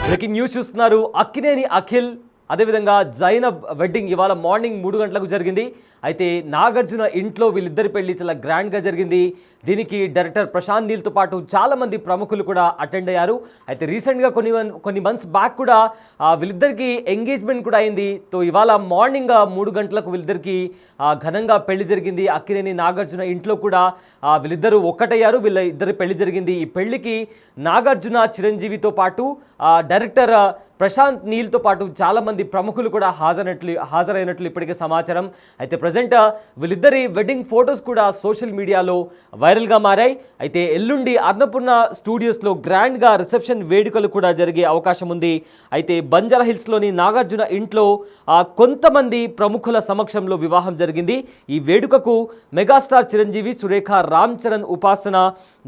Breaking news చూస్తున్నారు. అక్కినేని అఖిల్ అదేవిధంగా Zainab wedding ఇవాళ మార్నింగ్ 3 గంటలకు జరిగింది. అయితే నాగార్జున ఇంట్లో వీళ్ళిద్దరి పెళ్లి చాలా గ్రాండ్గా జరిగింది. దీనికి డైరెక్టర్ ప్రశాంత్ నీల్తో పాటు చాలామంది ప్రముఖులు కూడా అటెండ్ అయ్యారు. అయితే రీసెంట్గా కొన్ని మంత్స్ బ్యాక్ కూడా వీళ్ళిద్దరికి ఎంగేజ్మెంట్ కూడా అయింది. తో ఇవాళ మార్నింగ్ 3 గంటలకు వీళ్ళిద్దరికి ఘనంగా పెళ్లి జరిగింది. అక్కినేని నాగార్జున ఇంట్లో కూడా వీళ్ళిద్దరూ ఒక్కటయ్యారు. వీళ్ళ ఇద్దరి పెళ్లి జరిగింది. ఈ పెళ్లికి నాగార్జున చిరంజీవితో పాటు డైరెక్టర్ ప్రశాంత్ నీల్తో పాటు చాలామంది ప్రముఖులు కూడా హాజరైనట్లు ఇప్పటికే సమాచారం. అయితే ప్రజెంట్ వీళ్ళిద్దరి వెడ్డింగ్ ఫొటోస్ కూడా సోషల్ మీడియాలో వైరల్గా మారాయి. అయితే ఎల్లుండి అన్నపూర్ణ స్టూడియోస్లో గ్రాండ్గా రిసెప్షన్ వేడుకలు కూడా జరిగే అవకాశం ఉంది. అయితే బంజారా హిల్స్లోని నాగార్జున ఇంట్లో కొంతమంది ప్రముఖుల సమక్షంలో వివాహం జరిగింది. ఈ వేడుకకు మెగాస్టార్ చిరంజీవి, సురేఖ, రామ్ చరణ్, ఉపాసన,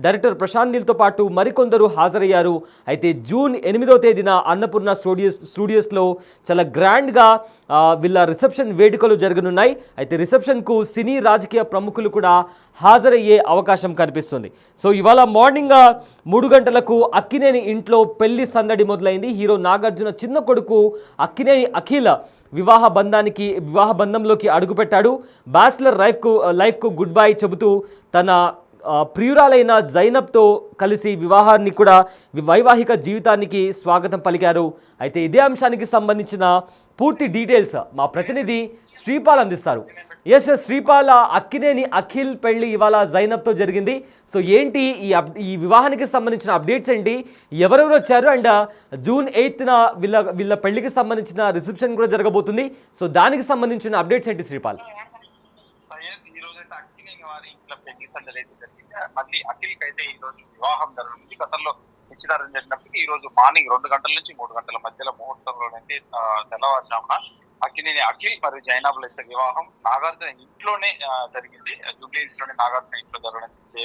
డైరెక్టర్ ప్రశాంత్ నీల్తో పాటు మరికొందరు హాజరయ్యారు. అయితే జూన్ 8వ తేదీన అన్నపూర్ణ స్టూడియోస్లో చాలా గ్రాండ్గా వీళ్ళ రిసెప్షన్ వేడుకలు జరగనున్నాయి. అయితే రిసెప్షన్కు సినీ రాజకీయ ప్రముఖులు కూడా హాజరయ్యే అవకాశం కనిపిస్తుంది. సో ఇవాళ మార్నింగ్ 3 గంటలకు అక్కినేని ఇంట్లో పెళ్లి సందడి మొదలైంది. హీరో నాగార్జున చిన్న కొడుకు అక్కినేని అఖిల్ వివాహ బంధంలోకి అడుగుపెట్టాడు. బ్యాచిలర్ లైఫ్కు గుడ్ బై చెబుతూ తన ప్రియురాలైన జైనబ్తో కలిసి వైవాహిక జీవితానికి స్వాగతం పలికారు. అయితే ఇదే అంశానికి సంబంధించిన పూర్తి డీటెయిల్స్ మా ప్రతినిధి శ్రీపాల్ అందిస్తారు. ఎస్ శ్రీపాల్, అక్కినేని అఖిల్ పెళ్లి ఇవాళ జైనబ్తో జరిగింది. సో ఏంటి ఈ వివాహానికి సంబంధించిన అప్డేట్స్ ఏంటి, ఎవరెవరు వచ్చారు, అండ్ జూన్ 8న వీళ్ళ పెళ్లికి సంబంధించిన రిసెప్షన్ కూడా జరగబోతుంది. సో దానికి సంబంధించిన అప్డేట్స్ ఏంటి శ్రీపాల్? మళ్ళీ అఖిల్ అయితే ఈ రోజు వివాహం జరగనుంది. గతంలో నిశ్చితార్థం జరిగినప్పటికీ ఈ రోజు మార్నింగ్ 2 గంటల నుంచి 3 గంటల మధ్యలో ముహూర్తంలోనైతే తెల్లవారుజామున అక్కినేని అఖిల్ మరియు జైనబ్ అయితే వివాహం నాగార్జున ఇంట్లోనే జరిగింది. జూబ్లీ హిల్స్ లోనే నాగార్జున ఇంట్లో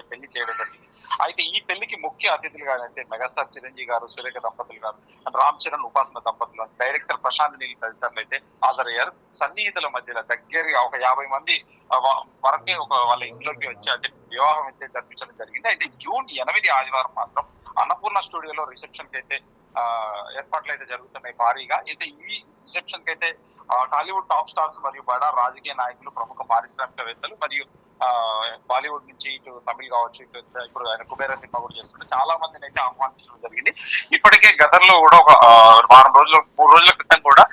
పెళ్లి చేయడం జరిగింది. అయితే ఈ పెళ్లికి ముఖ్య అతిథులుగా అయితే మెగాస్టార్ చిరంజీవి గారు, సురేఖ దంపతులు గారు, రామ్ చరణ్, ఉపాసన దంపతులు, డైరెక్టర్ ప్రశాంత్ నీల్ తదితరులు అయితే హాజరయ్యారు. సన్నిహితుల మధ్యలో దగ్గరగా ఒక 50 మంది వరకే వాళ్ళ ఇంట్లోకి వచ్చి అంటే వివాహం అయితే జరిపించడం జరిగింది. అయితే జూన్ 8 ఆదివారం మాత్రం అన్నపూర్ణ స్టూడియోలో రిసెప్షన్ కి అయితే ఏర్పాట్లు అయితే జరుగుతున్నాయి భారీగా. అయితే ఈ రిసెప్షన్ కి అయితే టాలీవుడ్ టాప్ స్టార్స్ మరియు బడా రాజకీయ నాయకులు, ప్రముఖ పారిశ్రామికవేత్తలు మరియు బాలీవుడ్ నుంచి ఇటు తమిళ్ కావచ్చు, ఇప్పుడు ఆయన కుబేర సినిమా కూడా చేస్తుంటే చాలా మందిని అయితే ఆహ్వానించడం జరిగింది. ఇప్పటికే గతంలో కూడా ఒక 3 రోజుల క్రితం కూడా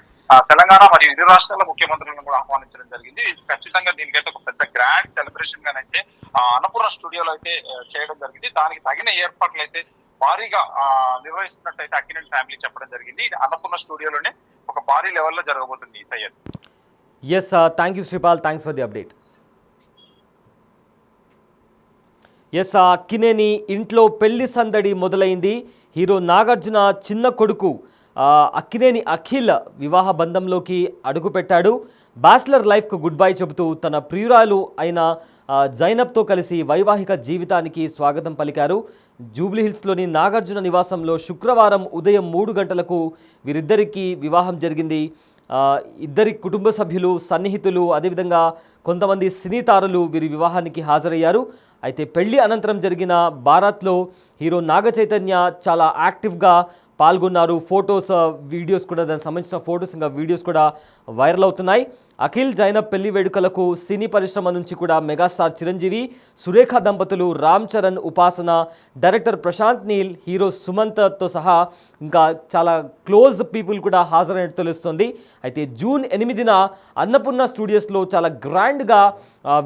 తెలంగాణ మరియు ఇరు రాష్ట్రాల ముఖ్యమంత్రులను కూడా ఆహ్వానించడం జరిగింది. ఖచ్చితంగా దీనికైతే ఒక పెద్ద గ్రాండ్ సెలబ్రేషన్ గానైతే అన్నపూర్ణ స్టూడియోలో అయితే చేయడం జరిగింది. దానికి తగిన ఏర్పాట్లు అయితే భారీగా నిర్వహిస్తున్నట్టయితే అక్కినేని ఫ్యామిలీ చెప్పడం జరిగింది. ఇది అన్నపూర్ణ స్టూడియోలోనే ఒక భారీ లెవెల్లో జరగబోతుంది. Syed. Yes, thank you Sripal, thanks for the update. Yes, Akkineni ఇంట్లో పెళ్లి సందడి మొదలైంది. హీరో నాగార్జున చిన్న కొడుకు అక్కినేని అఖిల్ వివాహ బంధంలోకి అడుగుపెట్టాడు. బ్యాచిలర్ లైఫ్కు గుడ్ బై చెబుతూ తన ప్రియురాలు అయిన జైనబ్తో కలిసి వైవాహిక జీవితానికి స్వాగతం పలికారు. జూబ్లీహిల్స్లోని నాగార్జున నివాసంలో శుక్రవారం ఉదయం 3 గంటలకు వీరిద్దరికీ వివాహం జరిగింది. ఇద్దరి కుటుంబ సభ్యులు, సన్నిహితులు, అదేవిధంగా కొంతమంది సినీ తారలు వీరి వివాహానికి హాజరయ్యారు. అయితే పెళ్లి అనంతరం జరిగిన బారాత్లో హీరో నాగ చైతన్య చాలా యాక్టివ్గా పాల్గొన్నారు. వీడియోస్ కూడా, దానికి సంబంధించిన ఫొటోస్ ఇంకా వీడియోస్ కూడా వైరల్ అవుతున్నాయి. అఖిల్ జైనబ్ పెళ్లి వేడుకలకు సినీ పరిశ్రమ నుంచి కూడా మెగాస్టార్ చిరంజీవి, సురేఖ దంపతులు, రామ్ చరణ్, ఉపాసన, డైరెక్టర్ ప్రశాంత్ నీల్, హీరో సుమంత్తో సహా ఇంకా చాలా క్లోజ్ పీపుల్ కూడా హాజరైనట్టు తెలుస్తుంది. అయితే జూన్ 8న అన్నపూర్ణ స్టూడియోస్లో చాలా గ్రాండ్గా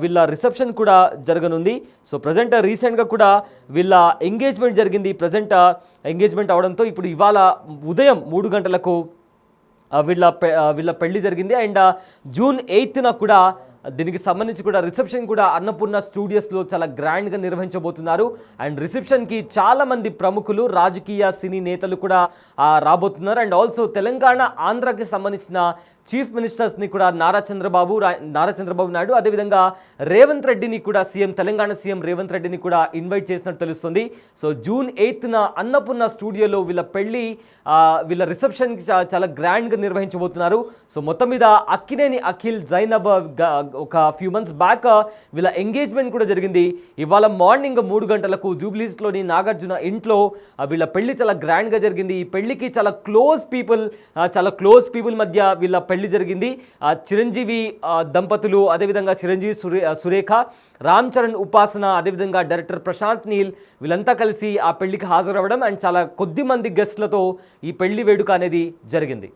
వీళ్ళ రిసెప్షన్ కూడా జరగనుంది. సో ప్రజెంట్ రీసెంట్గా కూడా వీళ్ళ ఎంగేజ్మెంట్ జరిగింది. ఎంగేజ్మెంట్ అవడంతో ఇప్పుడు ఇవాళ ఉదయం 3 గంటలకు వీళ్ళ పెళ్లి జరిగింది. అండ్ జూన్ 8న కూడా దీనికి సంబంధించి కూడా రిసెప్షన్ కూడా అన్నపూర్ణ స్టూడియోస్లో చాలా గ్రాండ్గా నిర్వహించబోతున్నారు. అండ్ రిసెప్షన్కి చాలామంది ప్రముఖులు, రాజకీయ సినీ నేతలు కూడా రాబోతున్నారు. అండ్ ఆల్సో తెలంగాణ, ఆంధ్రాకి సంబంధించిన చీఫ్ మినిస్టర్స్ని కూడా నారా చంద్రబాబు నాయుడు అదేవిధంగా రేవంత్ రెడ్డిని కూడా తెలంగాణ సీఎం రేవంత్ రెడ్డిని కూడా ఇన్వైట్ చేసినట్టు తెలుస్తుంది. సో June 8న అన్నపూర్ణ స్టూడియోలో వీళ్ళ పెళ్లి వీళ్ళ రిసెప్షన్కి చాలా గ్రాండ్గా నిర్వహించబోతున్నారు. సో మొత్తం మీద అక్కినేని అఖిల్ జైనబ్ ఒక ఫ్యూ మంత్స్ బ్యాక్ వీళ్ళ ఎంగేజ్మెంట్ కూడా జరిగింది. ఇవాళ మార్నింగ్ 3 గంటలకు జూబ్లీస్లోని నాగార్జున ఇంట్లో వీళ్ళ పెళ్లి చాలా గ్రాండ్గా జరిగింది. ఈ పెళ్లికి చాలా క్లోజ్ పీపుల్ మధ్య వీళ్ళ పెళ్లి జరిగింది. చిరంజీవి దంపతులు అదేవిధంగా చిరంజీవి సురేఖ, రామ్ చరణ్ ఉపాసన అదేవిధంగా డైరెక్టర్ ప్రశాంత్ నీల్ వీళ్ళంతా కలిసి ఆ పెళ్లికి హాజరవ్వడం అండ్ చాలా కొద్ది మంది గెస్ట్లతో ఈ పెళ్లి వేడుక అనేది జరిగింది.